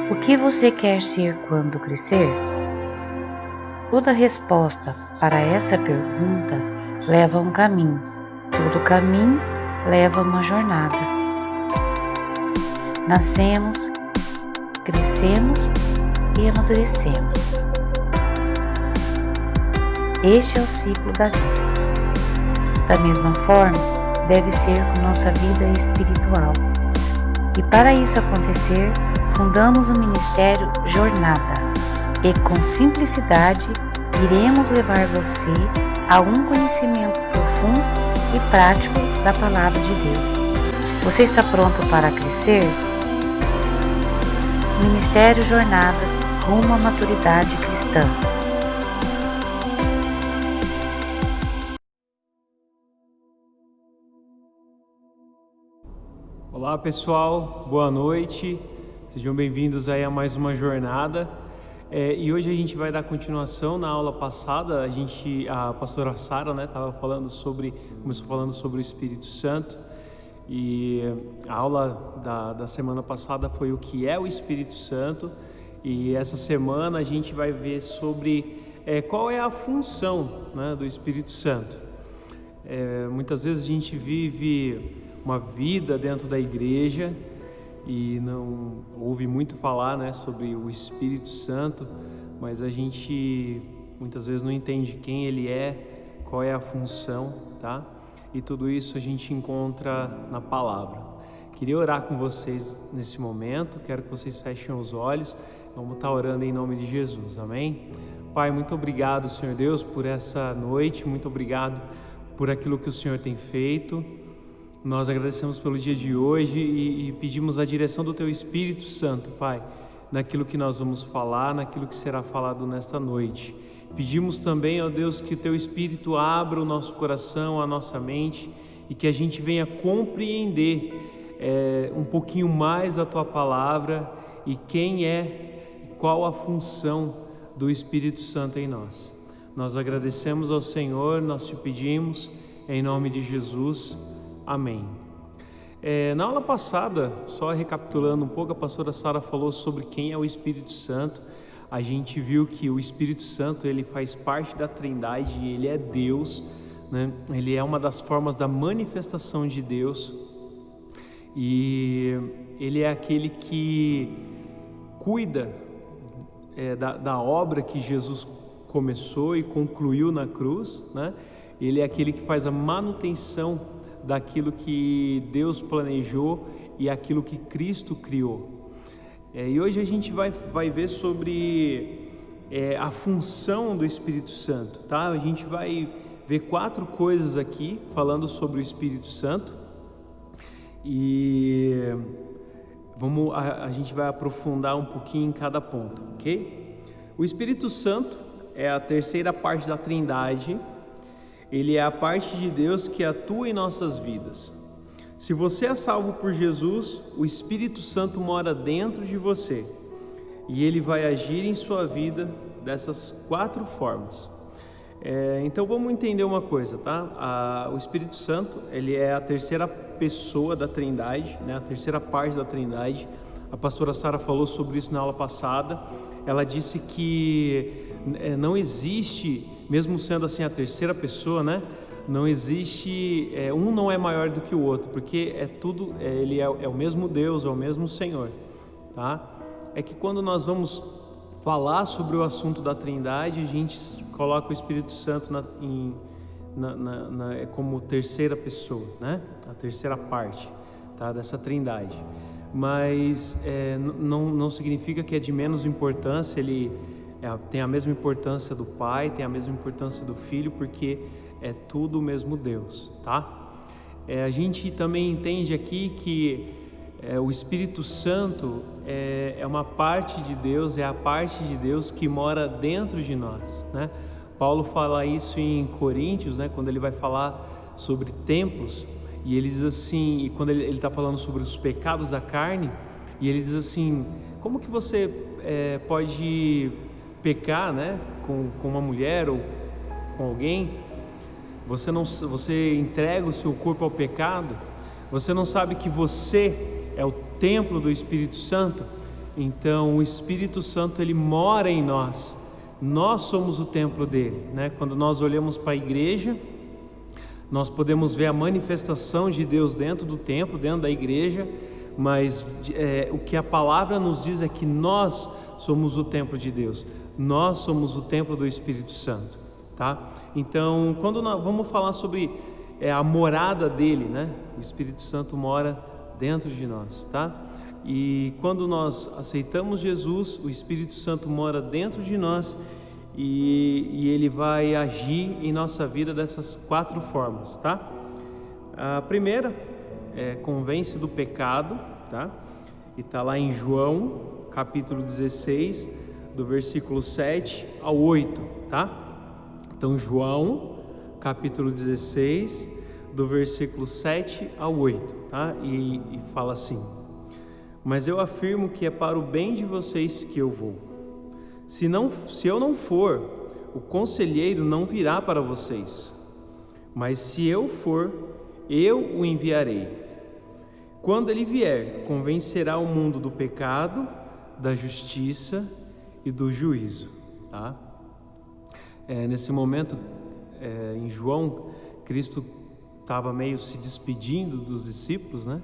O que você quer ser quando crescer? Toda resposta para essa pergunta leva a um caminho. Todo caminho leva a uma jornada. Nascemos, crescemos e amadurecemos. Este é o ciclo da vida. Da mesma forma, deve ser com nossa vida espiritual. E para isso acontecer, fundamos o Ministério Jornada. E com simplicidade, iremos levar você a um conhecimento profundo e prático da Palavra de Deus. Você está pronto para crescer? Ministério Jornada rumo à maturidade cristã. Olá pessoal, boa noite, sejam bem-vindos aí a mais uma jornada. E hoje a gente vai dar continuação na aula passada. A pastora Sara, começou falando sobre o Espírito Santo, e a aula da semana passada foi o que é o Espírito Santo, e essa semana a gente vai ver sobre qual é a função, né, do Espírito Santo. Muitas vezes a gente vive uma vida dentro da igreja e não ouve muito falar, né, sobre o Espírito Santo, mas a gente muitas vezes não entende quem ele é, qual é a função, tá? E tudo isso a gente encontra na palavra. Queria orar com vocês nesse momento, quero que vocês fechem os olhos, vamos estar orando em nome de Jesus, amém? Pai, muito obrigado, Senhor Deus, por essa noite, muito obrigado por aquilo que o Senhor tem feito. Nós agradecemos pelo dia de hoje e pedimos a direção do Teu Espírito Santo, Pai, naquilo que nós vamos falar, naquilo que será falado nesta noite. Pedimos também, ó Deus, que o Teu Espírito abra o nosso coração, a nossa mente, e que a gente venha compreender um pouquinho mais da Tua Palavra e qual a função do Espírito Santo em nós. Nós agradecemos ao Senhor, nós te pedimos, em nome de Jesus. Amém. Na aula passada, só recapitulando um pouco, a pastora Sara falou sobre quem é o Espírito Santo. A gente viu que o Espírito Santo, ele faz parte da Trindade, ele é Deus, né? Ele é uma das formas da manifestação de Deus, e ele é aquele que cuida da obra que Jesus começou e concluiu na cruz, né? Ele é aquele que faz a manutenção daquilo que Deus planejou e aquilo que Cristo criou. E hoje a gente vai ver sobre a função do Espírito Santo, tá? A gente vai ver 4 coisas aqui falando sobre o Espírito Santo, e a gente vai aprofundar um pouquinho em cada ponto, ok? O Espírito Santo é a terceira parte da Trindade. Ele é a parte de Deus que atua em nossas vidas. Se você é salvo por Jesus, o Espírito Santo mora dentro de você e ele vai agir em sua vida dessas 4 formas. Então vamos entender uma coisa, tá? O Espírito Santo, ele é a terceira pessoa da Trindade, né? A terceira parte da Trindade. A pastora Sara falou sobre isso na aula passada. Ela disse que não existe, mesmo sendo assim a terceira pessoa, né? Não existe, um não é maior do que o outro, porque ele é o mesmo Deus, é o mesmo Senhor, tá? É que quando nós vamos falar sobre o assunto da Trindade, a gente coloca o Espírito Santo como terceira pessoa, né? A terceira parte, tá? Dessa Trindade. Mas não significa que é de menos importância. Ele tem a mesma importância do Pai, tem a mesma importância do Filho, porque é tudo o mesmo Deus, tá? A gente também entende aqui que o Espírito Santo é uma parte de Deus, é a parte de Deus que mora dentro de nós, né? Paulo fala isso em Coríntios, né? Quando ele vai falar sobre templos, e ele diz assim, e quando ele está falando sobre os pecados da carne, e ele diz assim: como que você pode pecar, né, com uma mulher ou com alguém? Você entrega o seu corpo ao pecado? Você não sabe que você é o templo do Espírito Santo? Então o Espírito Santo ele mora em nós. Nós somos o templo dele, né? Quando nós olhamos para a igreja, nós podemos ver a manifestação de Deus dentro do templo, dentro da igreja, mas o que a palavra nos diz é que nós somos o templo de Deus, nós somos o templo do Espírito Santo, tá? Então, quando nós vamos falar sobre a morada dele, né? O Espírito Santo mora dentro de nós, tá? E quando nós aceitamos Jesus, o Espírito Santo mora dentro de nós e ele vai agir em nossa vida dessas 4 formas, tá? A primeira é convence do pecado, tá? E tá lá em João, capítulo 16, do versículo 7 ao 8, tá? Então, João, capítulo 16, do versículo 7 ao 8, tá? E fala assim: mas eu afirmo que é para o bem de vocês que eu vou. Se eu não for, o conselheiro não virá para vocês. Mas se eu for, eu o enviarei. Quando ele vier, convencerá o mundo do pecado, da justiça e do juízo. Tá? Nesse momento, em João, Cristo estava meio se despedindo dos discípulos, né?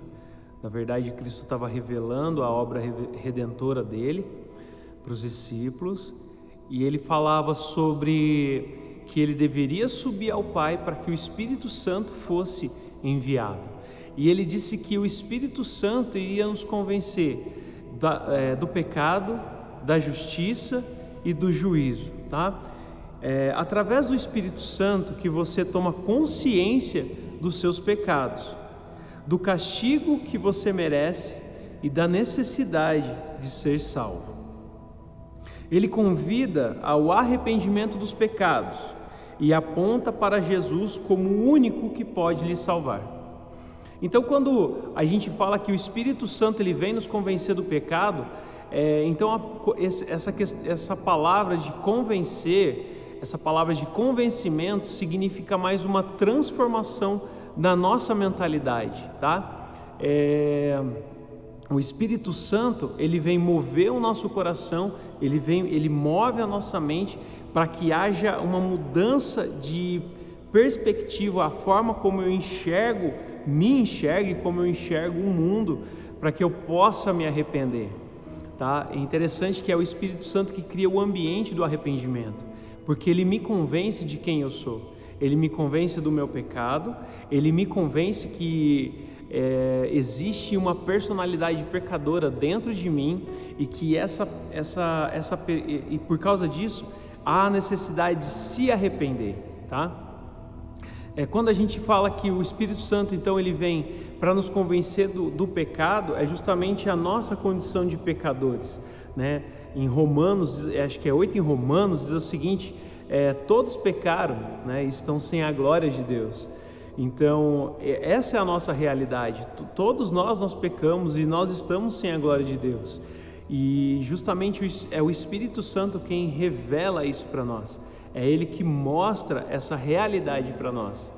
Na verdade, Cristo estava revelando a obra redentora dele para os discípulos, e ele falava sobre que ele deveria subir ao Pai para que o Espírito Santo fosse enviado. E ele disse que o Espírito Santo iria nos convencer do pecado, da justiça e do juízo, tá? Através do Espírito Santo que você toma consciência dos seus pecados, do castigo que você merece e da necessidade de ser salvo. Ele convida ao arrependimento dos pecados e aponta para Jesus como o único que pode lhe salvar. Então, quando a gente fala que o Espírito Santo ele vem nos convencer do pecado, então essa palavra de convencer, essa palavra de convencimento significa mais uma transformação da nossa mentalidade, tá? O Espírito Santo ele vem mover o nosso coração, ele move a nossa mente para que haja uma mudança de perspectiva, a forma como eu me enxergue, como eu enxergo o mundo, para que eu possa me arrepender, tá? É interessante que é o Espírito Santo que cria o ambiente do arrependimento, porque ele me convence de quem eu sou, ele me convence do meu pecado, ele me convence que existe uma personalidade pecadora dentro de mim e que e por causa disso há a necessidade de se arrepender, tá? Quando a gente fala que o Espírito Santo então ele vem para nos convencer do pecado, é justamente a nossa condição de pecadores, né? Em Romanos, acho que é 8 em Romanos, diz o seguinte: todos pecaram, né? Estão sem a glória de Deus. Então essa é a nossa realidade, todos nós pecamos e nós estamos sem a glória de Deus, e justamente é o Espírito Santo quem revela isso para nós, é Ele que mostra essa realidade para nós,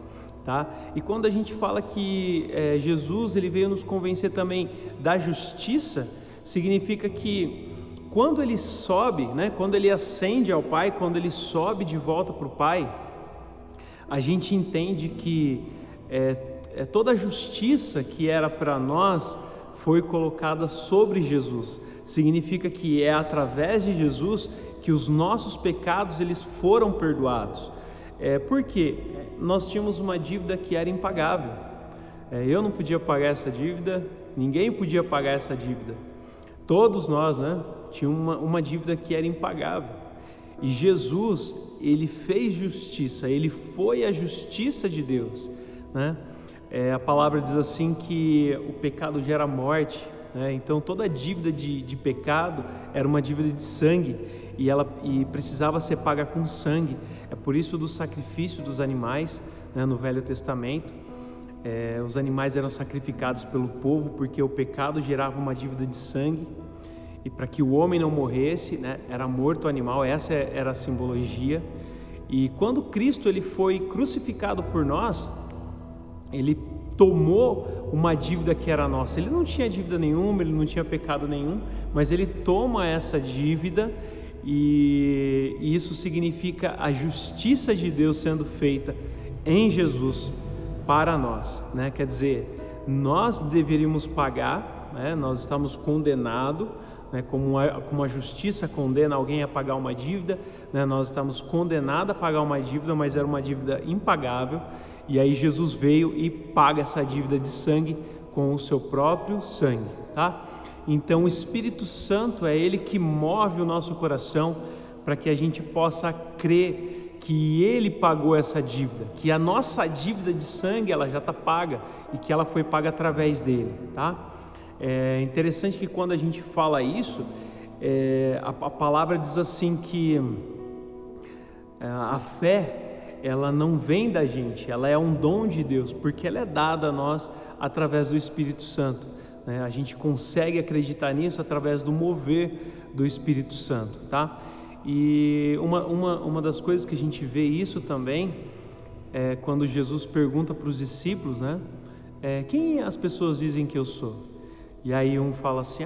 tá? E quando a gente fala que Jesus ele veio nos convencer também da justiça, significa que quando Ele sobe, né, quando Ele ascende ao Pai, quando Ele sobe de volta para o Pai, a gente entende que toda a justiça que era para nós foi colocada sobre Jesus. Significa que é através de Jesus que os nossos pecados eles foram perdoados. Porque nós tínhamos uma dívida que era impagável. Eu não podia pagar essa dívida, ninguém podia pagar essa dívida. Todos nós, né, tínhamos uma dívida que era impagável. E Jesus, ele fez justiça, ele foi a justiça de Deus, né? A palavra diz assim que o pecado gera morte, né? Então toda dívida de pecado era uma dívida de sangue e precisava ser paga com sangue. É por isso do sacrifício dos animais, né? No Velho Testamento, os animais eram sacrificados pelo povo porque o pecado gerava uma dívida de sangue. E para que o homem não morresse, né, era morto o animal, essa era a simbologia. E quando Cristo ele foi crucificado por nós, ele tomou uma dívida que era nossa. Ele não tinha dívida nenhuma, ele não tinha pecado nenhum, mas ele toma essa dívida e isso significa a justiça de Deus sendo feita em Jesus para nós, né? Quer dizer, nós deveríamos pagar, né? Nós estamos condenados, né? Como a justiça condena alguém a pagar uma dívida, né? Nós estamos condenados a pagar uma dívida, mas era uma dívida impagável, e aí Jesus veio e paga essa dívida de sangue com o seu próprio sangue, tá? Então o Espírito Santo é Ele que move o nosso coração para que a gente possa crer que Ele pagou essa dívida, que a nossa dívida de sangue ela já está paga e que ela foi paga através dele, tá? É interessante que quando a gente fala isso, a palavra diz assim que a fé ela não vem da gente, ela é um dom de Deus, porque ela é dada a nós através do Espírito Santo, né? A gente consegue acreditar nisso através do mover do Espírito Santo, tá? E uma das coisas que a gente vê isso também é quando Jesus pergunta para os discípulos, né? Quem as pessoas dizem que eu sou? E aí um fala assim,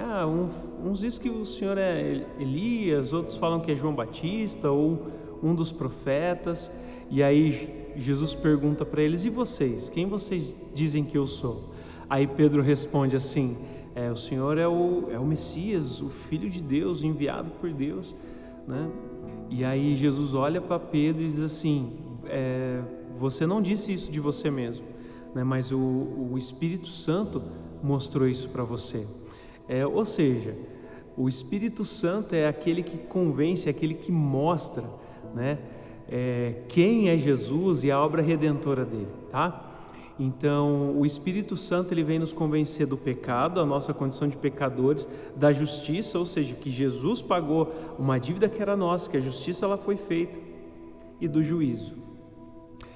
uns dizem que o Senhor é Elias, outros falam que é João Batista ou um dos profetas. E aí Jesus pergunta para eles, e vocês? Quem vocês dizem que eu sou? Aí Pedro responde assim, o Senhor é o Messias, o Filho de Deus, enviado por Deus, né? E aí Jesus olha para Pedro e diz assim, você não disse isso de você mesmo, né? Mas o Espírito Santo mostrou isso para você. Ou seja, o Espírito Santo é aquele que convence, é aquele que mostra, né? Quem é Jesus e a obra redentora dele, tá? Então o Espírito Santo ele vem nos convencer do pecado, a nossa condição de pecadores, da justiça, ou seja, que Jesus pagou uma dívida que era nossa, que a justiça ela foi feita, e do juízo.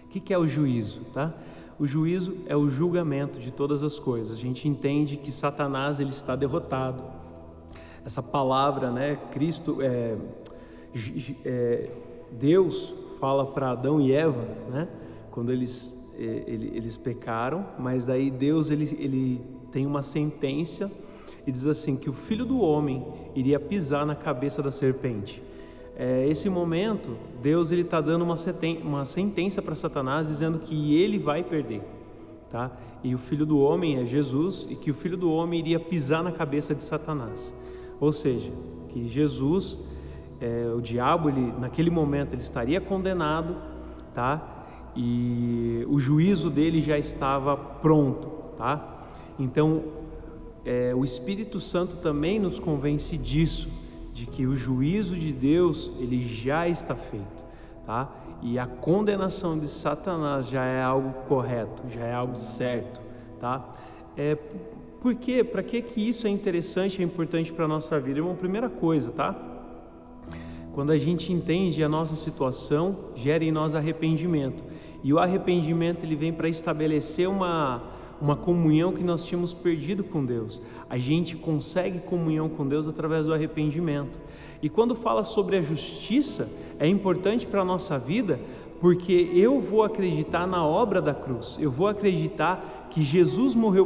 O que é o juízo, tá? O juízo é o julgamento de todas as coisas. A gente entende que Satanás ele está derrotado. Essa palavra, né? Deus fala para Adão e Eva, né? Quando eles pecaram, mas daí Deus ele tem uma sentença e diz assim que o Filho do Homem iria pisar na cabeça da serpente. Esse momento Deus ele está dando uma sentença para Satanás dizendo que ele vai perder, tá? E o Filho do Homem é Jesus e que o Filho do Homem iria pisar na cabeça de Satanás, ou seja, que Jesus, o diabo naquele momento ele estaria condenado, tá? E o juízo dele já estava pronto, tá? Então o Espírito Santo também nos convence disso, de que o juízo de Deus ele já está feito, tá? E a condenação de Satanás já é algo correto, já é algo certo, tá? Por quê? Para que isso é interessante, é importante para a nossa vida? É uma primeira coisa, tá? Quando a gente entende a nossa situação, gera em nós arrependimento. E o arrependimento ele vem para estabelecer uma comunhão que nós tínhamos perdido com Deus. A gente consegue comunhão com Deus através do arrependimento. E quando fala sobre a justiça, é importante para a nossa vida, porque eu vou acreditar na obra da cruz. Eu vou acreditar que Jesus morreu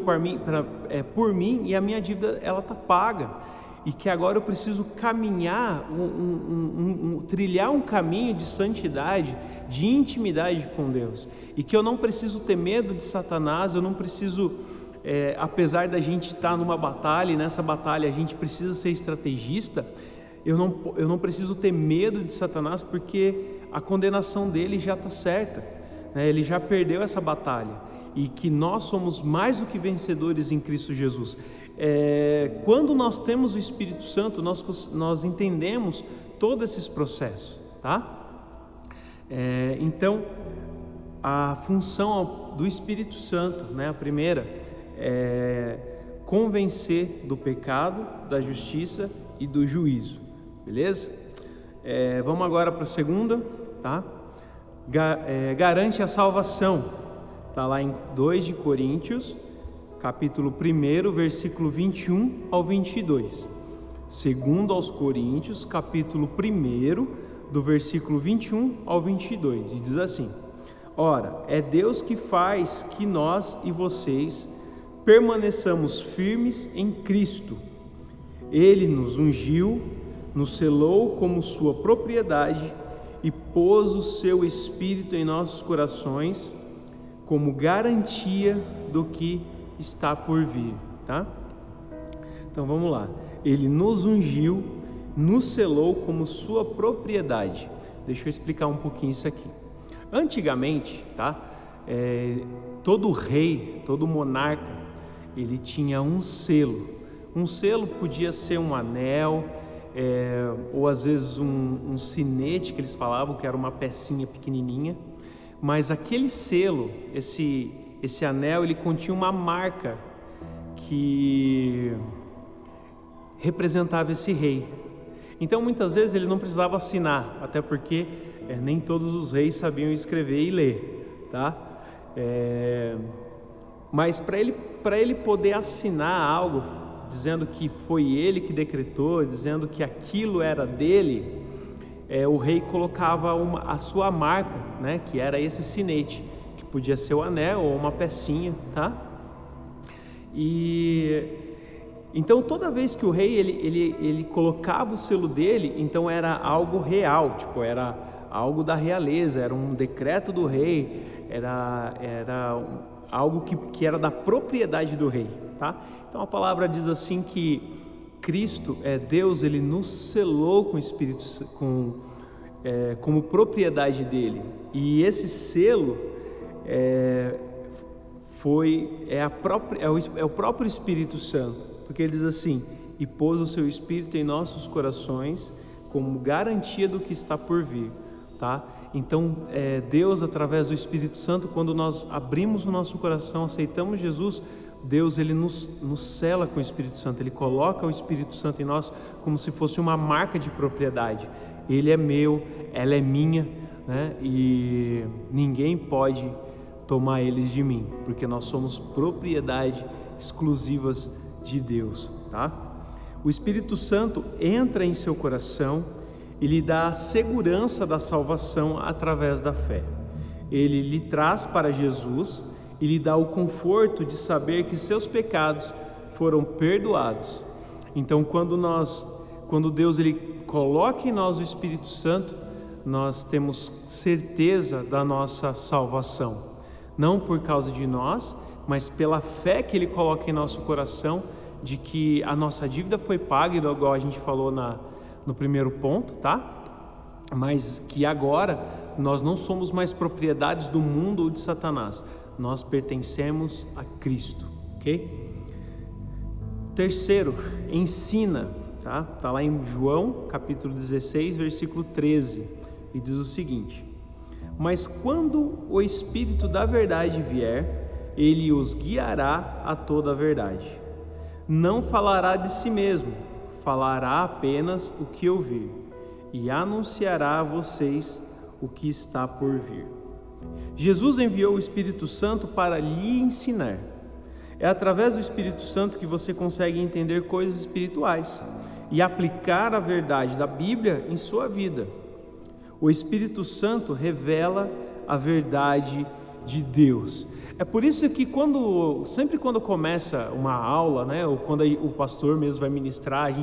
por mim e a minha dívida ela está paga. E que agora eu preciso caminhar, trilhar um caminho de santidade, de intimidade com Deus. E que eu não preciso ter medo de Satanás, eu não preciso, apesar da gente estar numa batalha, e nessa batalha a gente precisa ser estrategista, eu não preciso ter medo de Satanás, porque a condenação dele já está certa, né? Ele já perdeu essa batalha. E que nós somos mais do que vencedores em Cristo Jesus. Quando nós temos o Espírito Santo, nós entendemos todos esses processos, tá? Então, a função do Espírito Santo, né, a primeira, é convencer do pecado, da justiça e do juízo, beleza? Vamos agora para a segunda, tá? Garante a salvação, está lá em 2 de Coríntios, capítulo 1, versículo 21 ao 22. Segundo aos Coríntios, capítulo 1, do versículo 21 ao 22. E diz assim: Ora, é Deus que faz que nós e vocês permaneçamos firmes em Cristo. Ele nos ungiu, nos selou como sua propriedade e pôs o seu Espírito em nossos corações como garantia do que está por vir, tá? Então vamos lá. Ele nos ungiu, nos selou como sua propriedade. Deixa eu explicar um pouquinho isso aqui. Antigamente, tá? Todo rei, todo monarca, ele tinha um selo. Um selo podia ser um anel, ou às vezes um sinete que eles falavam, que era uma pecinha pequenininha. Mas aquele selo, esse anel, ele continha uma marca que representava esse rei. Então muitas vezes ele não precisava assinar, até porque nem todos os reis sabiam escrever e ler, tá? Mas para ele poder assinar algo, dizendo que foi ele que decretou, dizendo que aquilo era dele, o rei colocava a sua marca, né? Que era esse sinete, que podia ser o anel ou uma pecinha, tá? E então toda vez que o rei ele colocava o selo dele, então era algo real, tipo, era algo da realeza, era um decreto do rei, era algo que era da propriedade do rei, tá? Então a palavra diz assim que Cristo, Deus, ele nos selou com o Espírito, como propriedade dele, e esse selo é o próprio Espírito Santo, porque ele diz assim: e pôs o seu Espírito em nossos corações como garantia do que está por vir, tá? Então Deus, através do Espírito Santo, quando nós abrimos o nosso coração, aceitamos Jesus, Deus ele nos sela com o Espírito Santo, ele coloca o Espírito Santo em nós como se fosse uma marca de propriedade. Ele é meu, ela é minha, né? E ninguém pode tomar eles de mim, porque nós somos propriedade exclusivas de Deus, tá? O Espírito Santo entra em seu coração e lhe dá a segurança da salvação através da fé. Ele lhe traz para Jesus e lhe dá o conforto de saber que seus pecados foram perdoados. Então, quando Deus ele coloca em nós o Espírito Santo, nós temos certeza da nossa salvação, não por causa de nós, mas pela fé que ele coloca em nosso coração, de que a nossa dívida foi paga, igual a gente falou no primeiro ponto, tá? Mas que agora nós não somos mais propriedades do mundo ou de Satanás, nós pertencemos a Cristo, ok? Terceiro, ensina, tá? Tá lá em João, capítulo 16, versículo 13, e diz o seguinte: mas quando o Espírito da verdade vier, ele os guiará a toda a verdade. Não falará de si mesmo, falará apenas o que ouvir, e anunciará a vocês o que está por vir. Jesus enviou o Espírito Santo para lhe ensinar. É através do Espírito Santo que você consegue entender coisas espirituais e aplicar a verdade da Bíblia em sua vida. O Espírito Santo revela a verdade de Deus. É por isso que sempre quando começa uma aula, né, ou quando o pastor mesmo vai ministrar,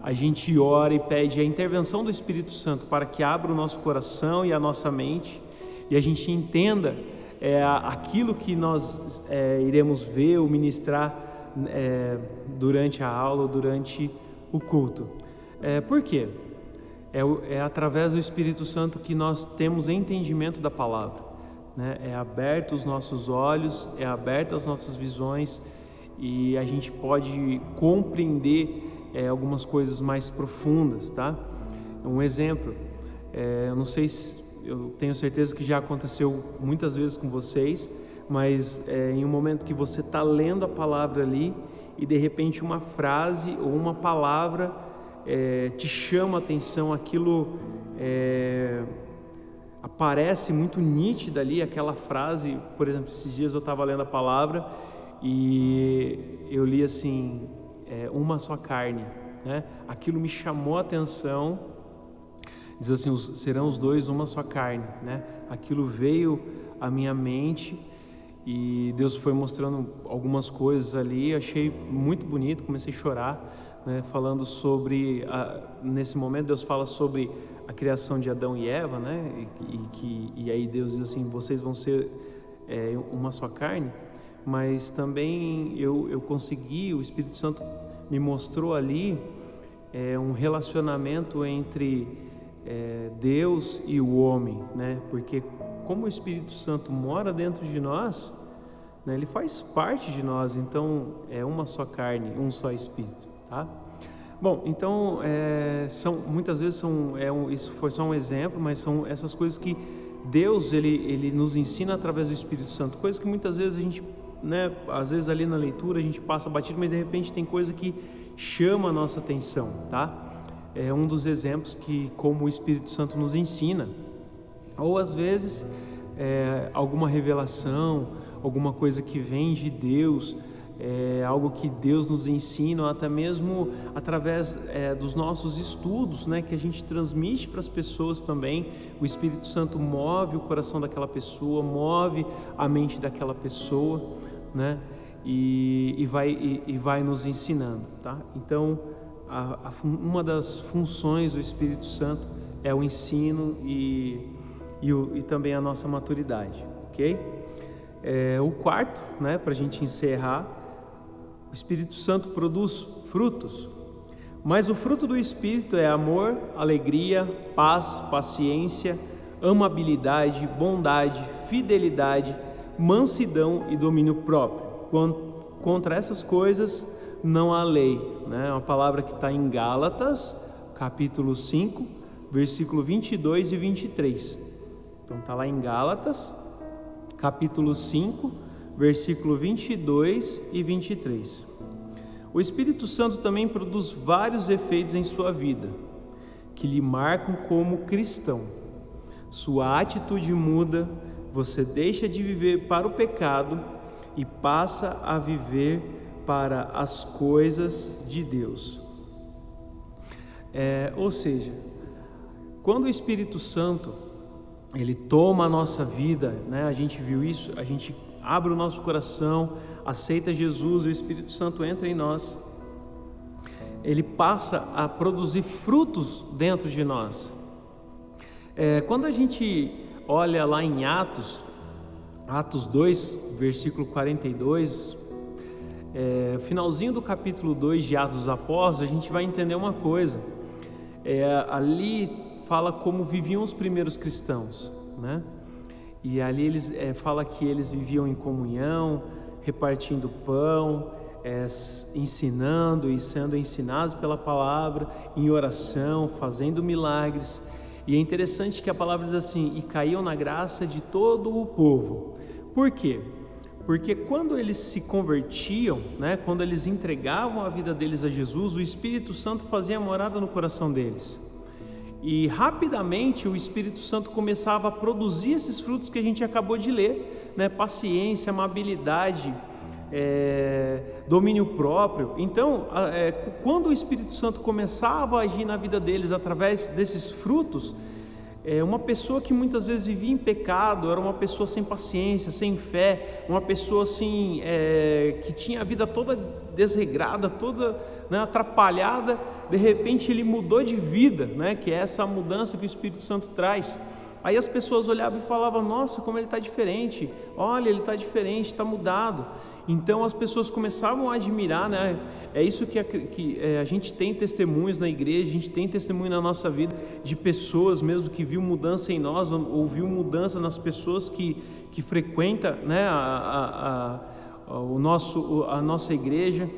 a gente ora e pede a intervenção do Espírito Santo para que abra o nosso coração e a nossa mente e a gente entenda aquilo que nós iremos ver ou ministrar durante a aula ou durante o culto. Por quê? É através do Espírito Santo que nós temos entendimento da palavra, né? É aberto os nossos olhos, é aberto as nossas visões e a gente pode compreender algumas coisas mais profundas, tá? Um exemplo, eu não sei se eu tenho certeza que já aconteceu muitas vezes com vocês, mas em um momento que você está lendo a palavra ali e de repente uma frase ou uma palavra te chama a atenção, aquilo aparece muito nítida ali, aquela frase. Por exemplo, esses dias eu estava lendo a palavra e eu li assim, uma só carne, né? Aquilo me chamou a atenção Diz assim, serão os dois uma só carne, né? Aquilo veio à minha mente e Deus foi mostrando algumas coisas ali, achei muito bonito, comecei a chorar, né? Falando sobre, nesse momento Deus fala sobre a criação de Adão e Eva, né? E aí Deus diz assim, vocês vão ser uma só carne, mas também eu consegui, o Espírito Santo me mostrou ali um relacionamento entre Deus e o homem, né? Porque como o Espírito Santo mora dentro de nós, né, ele faz parte de nós, então é uma só carne, um só Espírito, tá? Bom, então muitas vezes isso foi só um exemplo, mas são essas coisas que Deus ele nos ensina através do Espírito Santo, coisas que muitas vezes a gente, né, às vezes ali na leitura a gente passa batido, mas de repente tem coisa que chama a nossa atenção, tá? É um dos exemplos que como o Espírito Santo nos ensina, ou às vezes alguma revelação, alguma coisa que vem de Deus, algo que Deus nos ensina, ou até mesmo através dos nossos estudos, né, que a gente transmite para as pessoas também. O Espírito Santo move o coração daquela pessoa, move a mente daquela pessoa, né, e vai nos ensinando, tá? Então uma das funções do Espírito Santo é o ensino e também a nossa maturidade, ok? O quarto, né, para a gente encerrar, o Espírito Santo produz frutos, mas o fruto do Espírito é amor, alegria, paz, paciência, amabilidade, bondade, fidelidade, mansidão e domínio próprio. Contra essas coisas não há lei, né? É uma palavra que está em Gálatas, capítulo 5, versículo 22 e 23. Então está lá em Gálatas, capítulo 5, versículo 22 e 23. O Espírito Santo também produz vários efeitos em sua vida, que lhe marcam como cristão. Sua atitude muda, você deixa de viver para o pecado e passa a viver para as coisas de Deus. Ou seja, quando o Espírito Santo ele toma a nossa vida, né? A gente viu isso, a gente abre o nosso coração, aceita Jesus, o Espírito Santo entra em nós, ele passa a produzir frutos dentro de nós. Quando a gente olha lá em Atos 2, versículo 42, finalzinho do capítulo 2 de Atos dos Apóstolos, a gente vai entender uma coisa. Ali fala como viviam os primeiros cristãos, né? E ali eles fala que eles viviam em comunhão, repartindo pão, ensinando e sendo ensinados pela palavra, em oração, fazendo milagres. E é interessante que a palavra diz assim, e caíam na graça de todo o povo. Por quê? Porque quando eles se convertiam, né, quando eles entregavam a vida deles a Jesus, o Espírito Santo fazia morada no coração deles. E rapidamente o Espírito Santo começava a produzir esses frutos que a gente acabou de ler, né? Paciência, amabilidade, domínio próprio. Então, quando o Espírito Santo começava a agir na vida deles através desses frutos, uma pessoa que muitas vezes vivia em pecado, era uma pessoa sem paciência, sem fé, uma pessoa assim, que tinha a vida toda desregrada, toda, né, atrapalhada. De repente ele mudou de vida, né, que é essa mudança que o Espírito Santo traz. Aí as pessoas olhavam e falavam, nossa, como ele está diferente, olha, ele está diferente, está mudado. Então as pessoas começavam a admirar, né? É isso que a gente tem testemunhos na igreja, a gente tem testemunho na nossa vida de pessoas mesmo que viu mudança em nós, ou viu mudança nas pessoas que frequentam, né, a nossa igreja.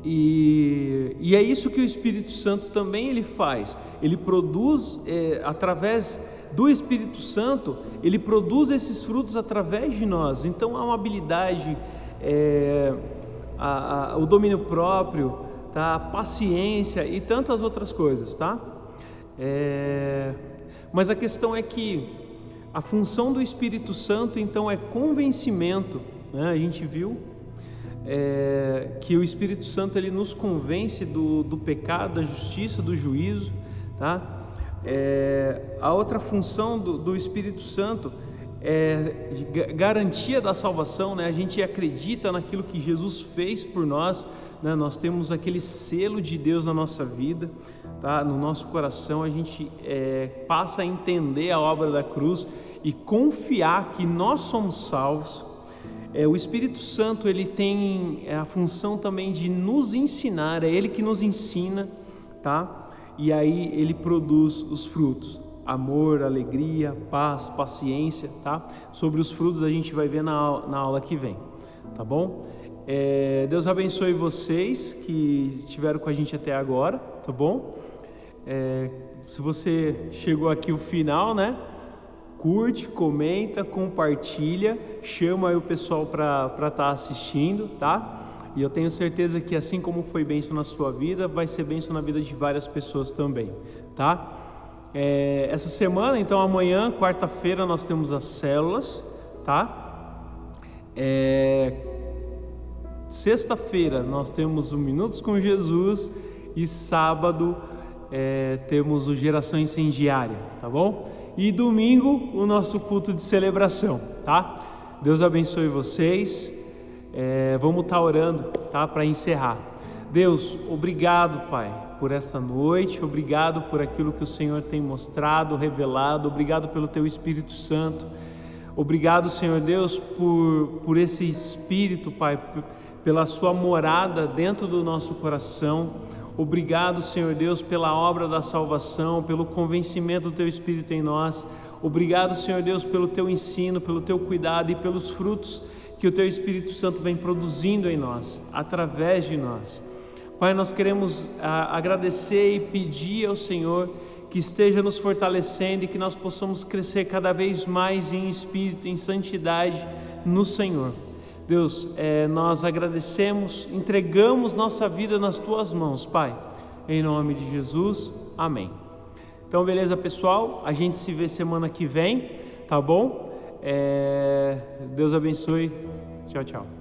E é isso que o Espírito Santo também ele faz. Ele produz através do Espírito Santo, ele produz esses frutos através de nós. Então há uma habilidade, o domínio próprio, tá? A paciência e tantas outras coisas, tá? Mas a questão é que a função do Espírito Santo então é convencimento, né? A gente viu que o Espírito Santo ele nos convence do pecado, da justiça, do juízo, tá? A outra função do Espírito Santo é garantia da salvação, né? A gente acredita naquilo que Jesus fez por nós, né? Nós temos aquele selo de Deus na nossa vida, tá? No nosso coração a gente passa a entender a obra da cruz e confiar que nós somos salvos. O Espírito Santo, ele tem a função também de nos ensinar, é Ele que nos ensina, tá? E aí Ele produz os frutos: amor, alegria, paz, paciência, tá? Sobre os frutos a gente vai ver na aula que vem, tá bom? Deus abençoe vocês que estiveram com a gente até agora, tá bom? Se você chegou aqui o final, né? Curte, comenta, compartilha, chama aí o pessoal para estar assistindo, tá? E eu tenho certeza que assim como foi bênção na sua vida, vai ser bênção na vida de várias pessoas também, tá? Essa semana, então amanhã, quarta-feira, nós temos as células, tá? Sexta-feira nós temos o Minutos com Jesus e sábado temos o Geração Incendiária, tá bom? E domingo o nosso culto de celebração, tá? Deus abençoe vocês. Vamos estar orando, tá? Para encerrar. Deus, obrigado, Pai, por esta noite. Obrigado por aquilo que o Senhor tem mostrado, revelado. Obrigado pelo Teu Espírito Santo. Obrigado, Senhor Deus, por esse Espírito, Pai, pela Sua morada dentro do nosso coração. Obrigado, Senhor Deus, pela obra da salvação, pelo convencimento do Teu Espírito em nós. Obrigado, Senhor Deus, pelo Teu ensino, pelo Teu cuidado e pelos frutos que o Teu Espírito Santo vem produzindo em nós, através de nós. Pai, nós queremos agradecer e pedir ao Senhor que esteja nos fortalecendo e que nós possamos crescer cada vez mais em espírito, em santidade no Senhor. Deus, nós agradecemos, entregamos nossa vida nas Tuas mãos, Pai, em nome de Jesus, amém. Então, beleza, pessoal? A gente se vê semana que vem, tá bom? Deus abençoe. Tchau, tchau.